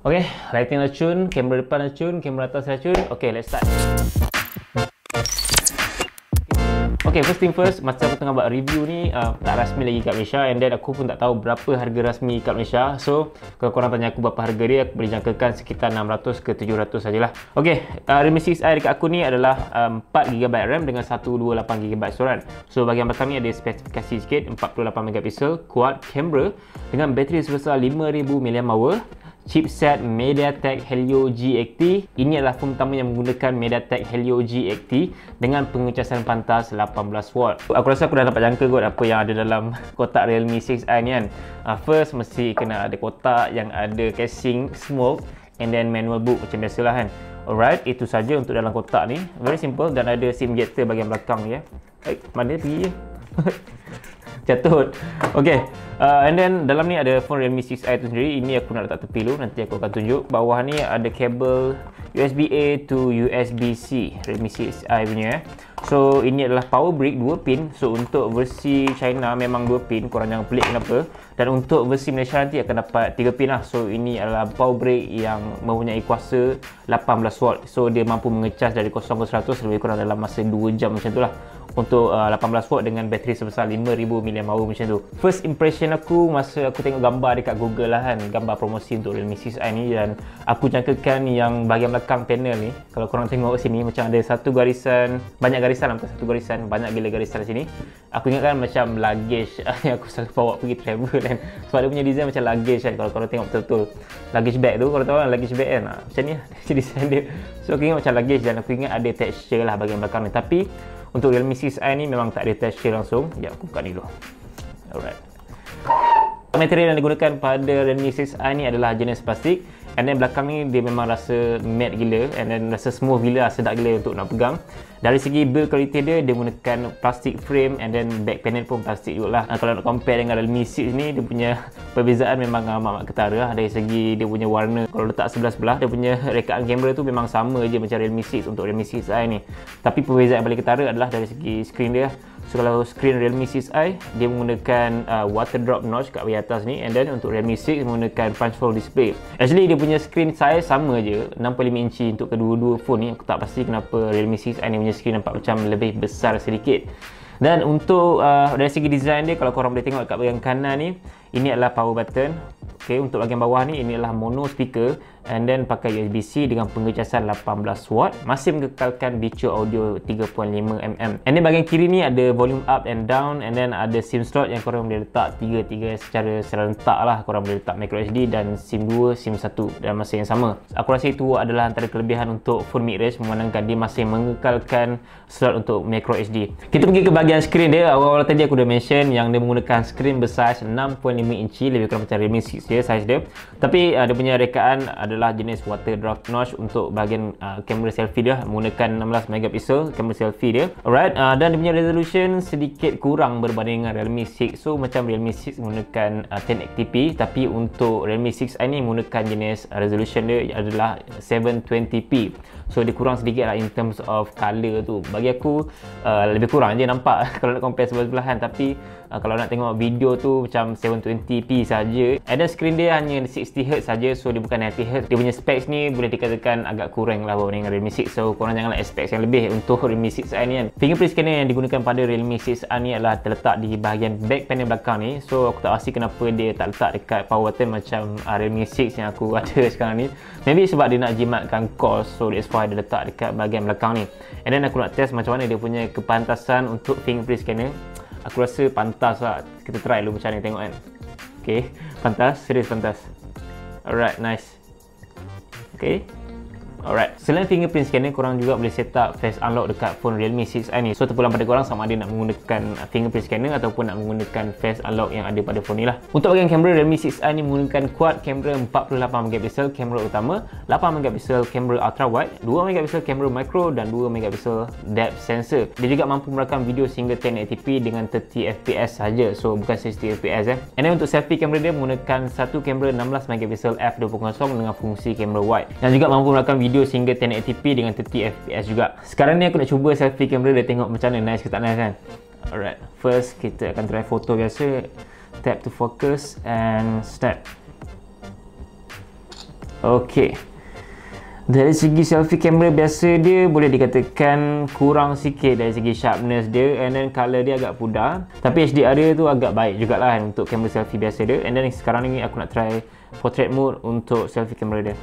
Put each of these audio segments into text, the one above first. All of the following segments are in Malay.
Okay, lighting dah cun, kamera depan dah cun, kamera atas dah cun. Okay, let's start. Okay, first thing first, masa aku tengah buat review ni tak rasmi lagi kat Malaysia, and then aku pun tak tahu berapa harga rasmi kat Malaysia. So, kalau korang tanya aku berapa harga dia, aku boleh jangkakan sekitar 600 ke 700 sajalah. Okay, Realme 6i dekat aku ni adalah 4GB RAM dengan 128GB storan. So, bahagian belakang ni ada spesifikasi sikit, 48MP quad camera dengan bateri sebesar 5000 mAh. Chipset MediaTek Helio G80. Ini adalah phone pertama yang menggunakan MediaTek Helio G80 dengan pengecasan pantas 18W. Aku rasa aku dah dapat jangka kot apa yang ada dalam kotak Realme 6i ni kan. First, mesti kena ada kotak yang ada casing smoke and then manual book macam biasalah kan. Alright, itu saja untuk dalam kotak ni. Very simple, dan ada SIM injector bahagian belakang ni ya. Mana pergi je? Jatuh. Okay, and then dalam ni ada phone Realme 6i tu sendiri. Ini aku nak letak tepi dulu, nanti aku akan tunjuk. Bawah ni ada kabel USB-A to USB-C Realme 6i punya. So ini adalah power brick 2 pin. So untuk versi China memang 2 pin, korang jangan pelik kenapa. Dan untuk versi Malaysia nanti akan dapat 3 pin lah. So ini adalah power brick yang mempunyai kuasa 18W. So dia mampu mengecas dari 0 ke 100 lebih kurang dalam masa 2 jam macam tu lah. Untuk 18W dengan bateri sebesar 5000 mAh macam tu. First impression aku masa aku tengok gambar dekat Google lah kan, gambar promosi untuk Realme 6i ni, dan aku jangkakan yang bahagian belakang panel ni, kalau korang tengok sini macam ada satu garisan, banyak garisan lah, bukan satu garisan, banyak gila garisan sini. Aku ingatkan macam luggage yang aku selalu bawa pergi travel kan, sebab dia punya design macam luggage kan. Kalau korang tengok betul-betul luggage bag tu, korang tahu kan luggage bag kan, macam ni lah design dia. So aku ingat macam luggage, dan aku ingat ada texture lah bahagian belakang ni. Tapi untuk Realme 6i ni memang tak ada texture langsung. Sekejap aku buka ni dulu. Alright. Material yang digunakan pada Realme 6i ni adalah jenis plastik. And then belakang ni dia memang rasa matte gila, and then rasa smooth gila, sedap gila untuk nak pegang. Dari segi build quality dia, dia menggunakan plastic frame, and then back panel pun plastik juga lah. Kalau nak compare dengan Realme 6 ni, dia punya perbezaan memang amat ketara lah. Dari segi dia punya warna, kalau letak sebelah-sebelah, dia punya rekaan kamera tu memang sama je macam Realme 6 untuk Realme 6i ni. Tapi perbezaan yang paling ketara adalah dari segi screen dia. So kalau screen Realme 6i, dia menggunakan water drop notch kat bahagian atas ni, and then untuk Realme 6 menggunakan punch hole display. Actually dia punya screen size sama je, 6.5 inci untuk kedua-dua phone ni. Aku tak pasti kenapa Realme 6i ni punya screen nampak macam lebih besar sedikit. Dan untuk dari segi design dia, kalau korang boleh tengok kat bahagian kanan ni, ini adalah power button. Okay, untuk bahagian bawah ni, ini adalah mono speaker, and then pakai USB-C dengan pengecasan 18W. Masih mengekalkan bicu audio 3.5mm. And then bahagian kiri ni ada volume up and down, and then ada SIM slot yang korang boleh letak tiga secara serentak lah. Korang boleh letak microSD dan SIM 2, SIM 1 dalam masa yang sama. Aku rasa itu adalah antara kelebihan untuk phone mid-range, memandangkan dia masih mengekalkan slot untuk microSD. Kita pergi ke bahagian screen dia. Awal-awal tadi aku dah mention yang dia menggunakan screen besar 6.5 inci, lebih kurang macam Realme 6 dia, size dia. Tapi dia punya rekaan adalah jenis water drop notch untuk bahagian kamera selfie dia, menggunakan 16MP kamera selfie dia. Alright, dan dia punya resolution sedikit kurang berbanding dengan Realme 6. So macam Realme 6 menggunakan 1080p, tapi untuk Realme 6i ni menggunakan jenis resolution dia adalah 720p. So dia kurang sedikit lah in terms of color tu. Bagi aku lebih kurang je nampak kalau nak compare sebelah-sebelahan. Tapi kalau nak tengok video tu macam 720p saja. And then screen dia hanya 60Hz saja, so dia bukan 90Hz. Dia punya specs ni boleh dikatakan agak kurang lah berbanding dengan Realme 6. So korang janganlah expect yang lebih untuk Realme 6i ni kan. Fingerprint scanner yang digunakan pada Realme 6i ni adalah terletak di bahagian back panel belakang ni. So aku tak pasti kenapa dia tak letak dekat power button macam Realme 6 yang aku ada sekarang ni. Maybe sebab dia nak jimatkan cost, so that's why dia letak dekat bahagian belakang ni. And then aku nak test macam mana dia punya kepantasan untuk fingerprint scanner. Aku rasa pantas lah. Kita try dulu macam ni, tengok kan. Okay, pantas, serius pantas. Alright, nice. Okay. Alright, selain fingerprint scanner, korang juga boleh set up face unlock dekat phone Realme 6i ni. So terpulang pada korang sama ada nak menggunakan fingerprint scanner ataupun nak menggunakan face unlock yang ada pada phone ni lah. Untuk bahagian kamera, Realme 6i ni menggunakan quad kamera 48MP kamera utama, 8MP kamera ultra wide, 2MP kamera micro dan 2MP depth sensor. Dia juga mampu merakam video sehingga 1080p dengan 30fps saja. So bukan 60fps And then untuk selfie kamera dia menggunakan satu kamera 16MP f2.0 dengan fungsi kamera wide, yang juga mampu merakam video sehingga 1080p dengan 30fps juga. Sekarang ni aku nak cuba selfie kamera dia, tengok macam mana, nice ke tak nice kan. Alright, first kita akan try foto biasa. Tap to focus and snap. Okey. Dari segi selfie kamera biasa dia boleh dikatakan kurang sikit dari segi sharpness dia, and then color dia agak pudar. Tapi HDR dia tu agak baik jugalah untuk kamera selfie biasa dia. And then sekarang ni aku nak try portrait mode untuk selfie kamera dia.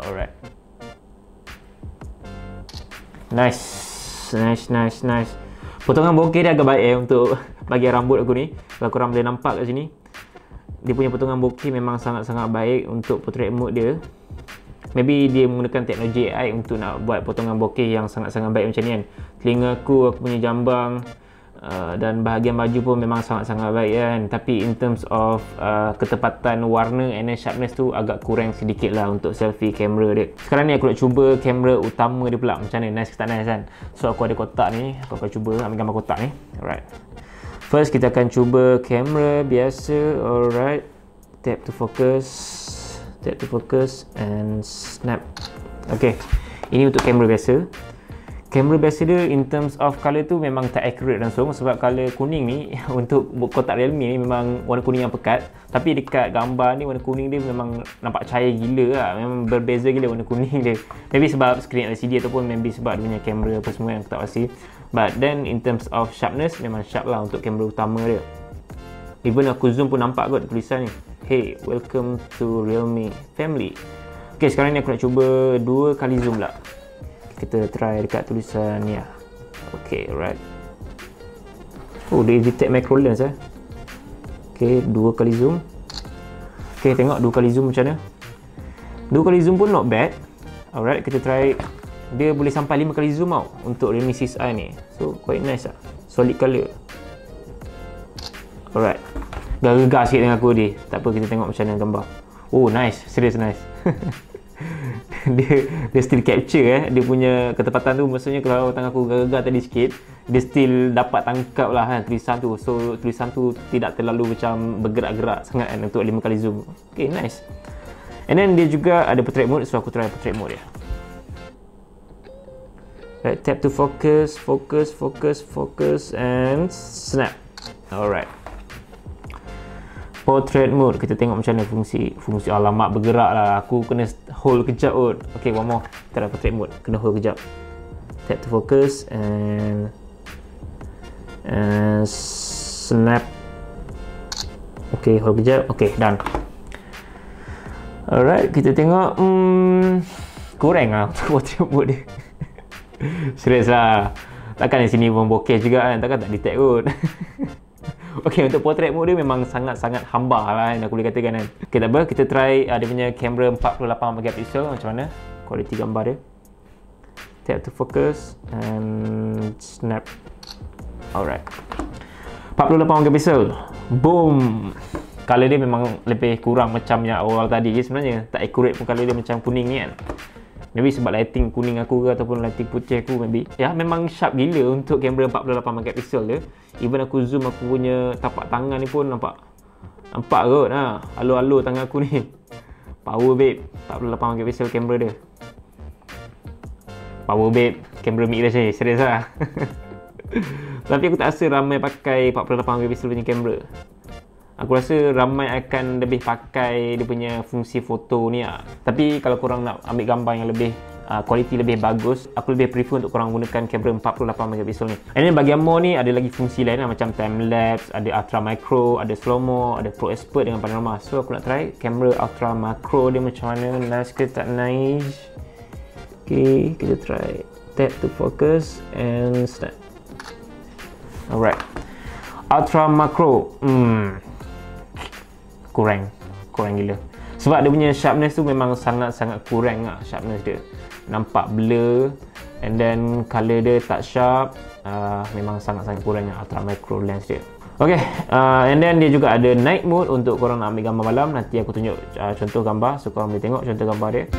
Alright. Nice. Potongan bokeh dia agak baik untuk bahagian rambut aku ni. Kalau korang boleh nampak kat sini, dia punya potongan bokeh memang sangat-sangat baik untuk portrait mode dia. Maybe dia menggunakan teknologi AI untuk nak buat potongan bokeh yang sangat-sangat baik macam ni kan. Telinga aku punya jambang dan bahagian baju pun memang sangat-sangat baik kan. Tapi in terms of ketepatan warna and then sharpness tu agak kurang sedikit lah untuk selfie kamera dia. Sekarang ni aku nak cuba kamera utama dia pula, macam mana, nice ke tak nice kan. So aku ada kotak ni, aku akan cuba ambil gambar kotak ni. Alright, first kita akan cuba kamera biasa. Alright, tap to focus and snap. Okay, ini untuk kamera biasa. Kamera biasa dia in terms of color tu memang tak accurate langsung, sebab color kuning ni untuk kotak Realme ni memang warna kuning yang pekat. Tapi dekat gambar ni warna kuning dia memang nampak cahaya gila lah. Memang berbeza gila warna kuning dia. Maybe sebab screen LCD ataupun maybe sebab dia punya kamera apa semua yang aku tak pasti. But then in terms of sharpness memang sharp lah untuk kamera utama dia. Even aku zoom pun nampak kot tulisan ni, hey, welcome to Realme family. Okay, sekarang ni aku nak cuba 2 kali zoom lah. Kita try dekat tulisan ni lah. Okay, right. Oh, dia detect macro lens Okay, 2 kali zoom. Okay, tengok 2 kali zoom macam mana. 2 kali zoom pun not bad. Alright, kita try. Dia boleh sampai 5 kali zoom out untuk Realme 6i ni. So, quite nice lah. Solid colour. Alright, gegar sikit dengan aku ni. Tak apa, kita tengok macam mana gambar. Oh, nice, serius nice. dia still capture dia punya ketepatan tu. Maksudnya kalau tangan aku gegar tadi sikit, dia still dapat tangkap lah kan tulisan tu. So tulisan tu tidak terlalu macam bergerak-gerak sangat kan untuk 5 kali zoom. Okay, nice. And then dia juga ada portrait mode, so aku try portrait mode dia. Right, tap to focus and snap. Alright, portrait mode, kita tengok macam mana fungsi alamak bergerak lah. Aku kena hold kejap kot. Okay, one more. Kita dah portrait mode, kena hold kejap. Tap to focus and snap. Okay, hold kejap. Okay, done. Alright, kita tengok kurang lah untuk portrait mode dia. Serius lah, takkan di sini pun bokeh juga kan, takkan tak detect kot. Okay, untuk portrait mode dia memang sangat-sangat hamba lah kan, aku boleh katakan kan. Okay, tak apa, kita try dia punya kamera 48 megapixel macam mana kualiti gambar dia. Tap to focus and snap. Alright, 48 megapixel. Boom. Color dia memang lebih kurang macam yang awal tadi je sebenarnya. Tak accurate pun color dia macam kuning ni kan. Maybe sebab lighting kuning aku ke ataupun lighting putih aku maybe. Ya, memang sharp gila untuk kamera 48 megapixel dia. Even aku zoom aku punya tapak tangan ni pun nampak kot ha. Alo tangan aku ni. Power babe, 48 megapixel kamera dia. Power babe, kamera mic dia sih, serius lah. Tapi aku tak rasa ramai pakai 48 megapixel punya kamera. Aku rasa ramai akan lebih pakai dia punya fungsi foto ni lah. Tapi kalau korang nak ambil gambar yang lebih kualiti lebih bagus, aku lebih prefer untuk korang gunakan kamera 48 megapixel ni. And then bahagian more ni ada lagi fungsi lain lah, macam time lapse, ada ultra macro, ada slow mo, ada pro expert dengan panorama. So aku nak try kamera ultra macro dia macam mana, nice ke tak nice. Okay, kita try. Tap to focus and snap. Alright, ultra macro kurang gila. Sebab dia punya sharpness tu memang sangat-sangat kurang lah sharpness dia. Nampak blur, and then color dia tak sharp. Memang sangat-sangat kurang lah ultra macro lens dia. Okay, and then dia juga ada night mode untuk korang nak ambil gambar malam. Nanti aku tunjuk contoh gambar, so korang boleh tengok contoh gambar dia.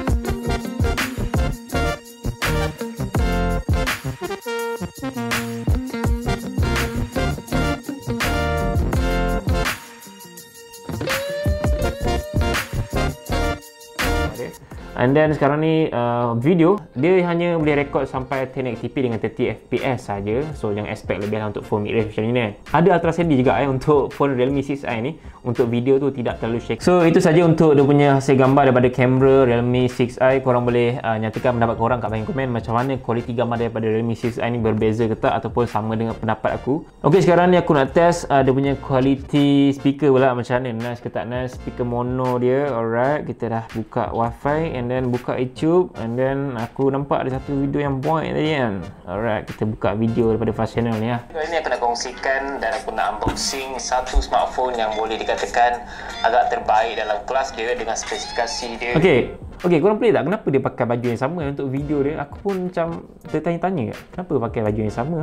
And then sekarang ni video dia hanya boleh record sampai 1080p dengan 30fps saja. So jangan expect lebih lah untuk phone mid-range macam ni kan. Ada Ultra HD juga untuk phone Realme 6i ni. Untuk video tu tidak terlalu shake. So itu saja untuk dia punya hasil gambar daripada kamera Realme 6i. Korang boleh nyatakan pendapat korang kat bahagian komen macam mana kualiti gambar daripada Realme 6i ni berbeza ke tak ataupun sama dengan pendapat aku. Okey, sekarang ni aku nak test dia punya kualiti speaker pula macam mana, nice ke tak nice. Speaker mono dia. Alright, kita dah buka wifi and then buka YouTube and then aku nampak ada satu video yang buat tadi kan. Alright, kita buka video daripada Fast Channel ni lah. Kali ni aku nak kongsikan dan aku nak unboxing satu smartphone yang boleh dikatakan agak terbaik dalam kelas dia dengan spesifikasi dia. Okey, korang pelik tak kenapa dia pakai baju yang sama untuk video dia? Aku pun macam tertanya-tanya kenapa pakai baju yang sama.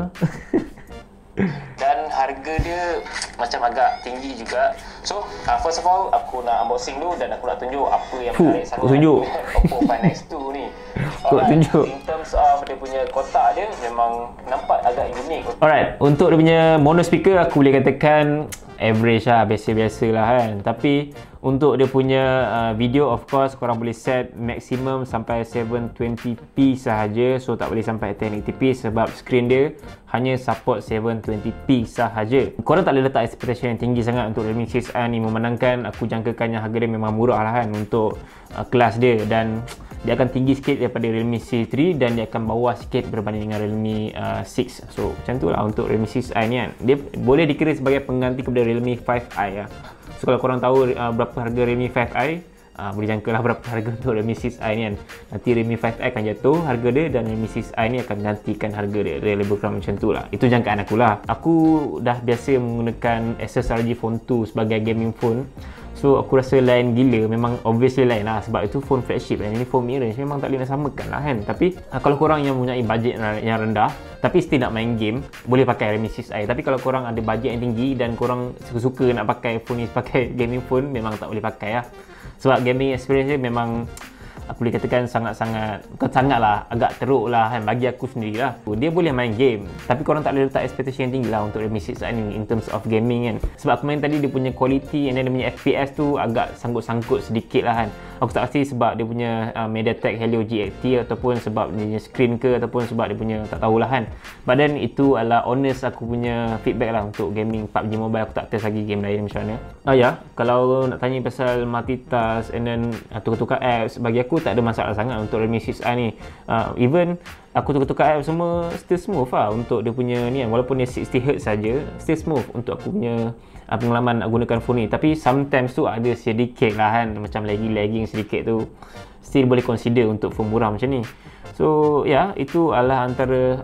Dan harga dia macam agak tinggi juga. So, first of all, aku nak unboxing dulu dan aku nak tunjuk apa yang menarik sangat Oppo Find X2 ni. Tunjuk. In terms of dia punya kotak dia memang nampak agak unik. Alright, untuk dia punya mono speaker aku boleh katakan average lah, biasa-biasa lah kan. Tapi untuk dia punya video, of course korang boleh set maksimum sampai 720p sahaja. So tak boleh sampai 1080p sebab screen dia hanya support 720p sahaja. Korang tak boleh letak expectation yang tinggi sangat untuk Realme 6i ni, memandangkan aku jangkakan yang harga dia memang murah lah kan untuk kelas dia, dan dia akan tinggi sikit daripada Realme C3 dan dia akan bawah sikit berbanding dengan Realme 6. So macam tu lah untuk Realme 6i ni kan. Dia boleh dikira sebagai pengganti kepada Realme 5i lah. So kalau korang tahu berapa harga Realme 5i, boleh jangkalah berapa harga untuk Realme 6i ni kan. Nanti Realme 5i akan jatuh harga dia dan Realme 6i ni akan gantikan harga dia. Dia lebih kurang macam tu lah. Itu jangkaan aku lah. Aku dah biasa menggunakan Asus ROG Phone 2 sebagai gaming phone. So aku rasa lain gila, memang obviously lain lah sebab itu phone flagship dan ini phone mid-range, memang tak boleh nak samakan lah kan. Tapi kalau korang yang mempunyai budget yang rendah tapi still nak main game, boleh pakai Realme 6i. Tapi kalau korang ada budget yang tinggi dan korang suka-suka nak pakai phone ni sebagai gaming phone, memang tak boleh pakai lah. Sebab gaming experience dia memang aku boleh katakan sangat-sangat, bukan sangat lah, agak teruk lah kan bagi aku sendiri lah. Dia boleh main game tapi korang tak boleh letak expectation yang tinggi lah untuk Realme 6i ni in terms of gaming kan. Sebab aku main tadi dia punya quality and then dia punya FPS tu agak sangkut-sangkut sedikit lah kan. Aku tak pasti sebab dia punya MediaTek Helio G80 ataupun sebab dia punya screen ke ataupun sebab dia punya, tak tahulah kan. But then itu adalah honest aku punya feedback lah untuk gaming PUBG Mobile. Aku tak test lagi game lain macam mana. Ya, kalau nak tanya pasal multitask and then tukar-tukar apps, bagi aku tak ada masalah sangat untuk Realme 6i ni. Even aku tukar-tukar apps semua still smooth lah untuk dia punya ni kan. Walaupun dia 60Hz saja, still smooth untuk aku punya pengalaman nak gunakan phone ni. Tapi sometimes tu ada sedikit lah kan, macam lagging sedikit tu, still boleh consider untuk phone murah macam ni. So ya, itu adalah antara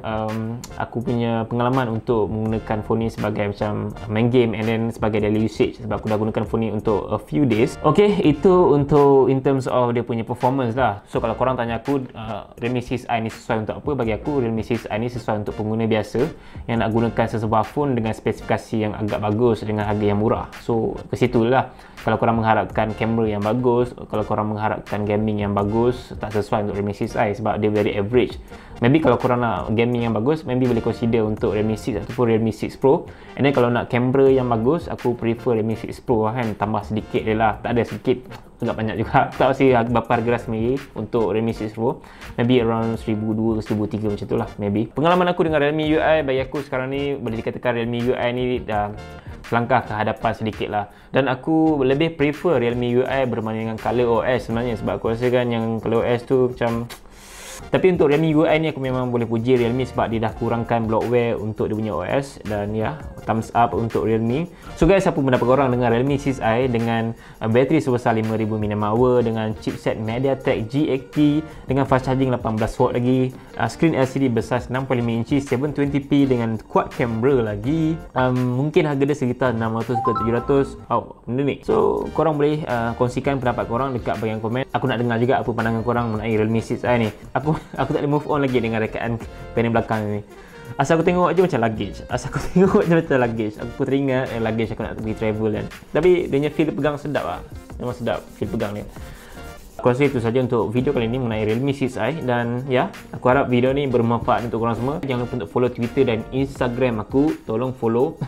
aku punya pengalaman untuk menggunakan phone ni sebagai macam main game and then sebagai daily usage, sebab aku dah gunakan phone ni untuk a few days. Okay, itu untuk in terms of dia punya performance lah. So kalau korang tanya aku Realme 6i ni sesuai untuk apa, bagi aku Realme 6i ni sesuai untuk pengguna biasa yang nak gunakan sesebuah phone dengan spesifikasi yang agak bagus dengan harga yang murah. So ke situ lah. Kalau korang mengharapkan kamera yang bagus, kalau korang mengharapkan gaming yang bagus, tak sesuai untuk Realme 6i sebab dia very average. Maybe kalau korang nak gaming yang bagus, maybe boleh consider untuk Realme 6 ataupun Realme 6 Pro. And then kalau nak kamera yang bagus, aku prefer Realme 6 Pro lah kan. Tambah sedikit je lah, tak ada sedikit, agak banyak juga. Tak pasti berapa harga rasmi untuk Realme 6 Pro. Maybe around 1,200, 1,300 macam tu lah maybe. Pengalaman aku dengan Realme UI, bagi aku sekarang ni boleh dikatakan Realme UI ni dah selangkah ke hadapan sedikit lah. Dan aku lebih prefer Realme UI berbanding dengan Color OS sebenarnya, sebab aku rasa kan yang Color OS tu macam. Tapi untuk Realme UI ni aku memang boleh puji Realme sebab dia dah kurangkan bloatware untuk dia punya OS. Dan ya, thumbs up untuk Realme. So guys, apa pendapat korang dengan Realme 6i dengan bateri sebesar 5000 mAh, dengan chipset MediaTek G80, dengan fast charging 18W lagi, screen LCD besar 6.5 inci 720p dengan quad camera lagi. Mungkin harga dia sekitar 600 ke 700. Benda ni. So korang boleh kongsikan pendapat korang dekat bahagian komen. Aku nak dengar juga apa pandangan korang mengenai Realme 6i ni. Aku tak boleh move on lagi dengan rekaan panel belakang ni. Asal aku tengok je macam luggage. Aku teringat luggage aku nak pergi travel kan. Tapi dia punya feel pegang sedap lah. Memang sedap feel pegang ni. Aku rasa itu saja untuk video kali ini mengenai Realme 6i. Dan ya, aku harap video ni bermanfaat untuk korang semua. Jangan lupa untuk follow Twitter dan Instagram aku. Tolong follow.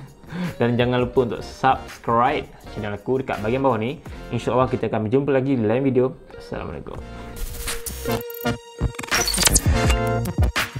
Dan jangan lupa untuk subscribe channel aku dekat bahagian bawah ni. InsyaAllah kita akan berjumpa lagi di lain video. Assalamualaikum.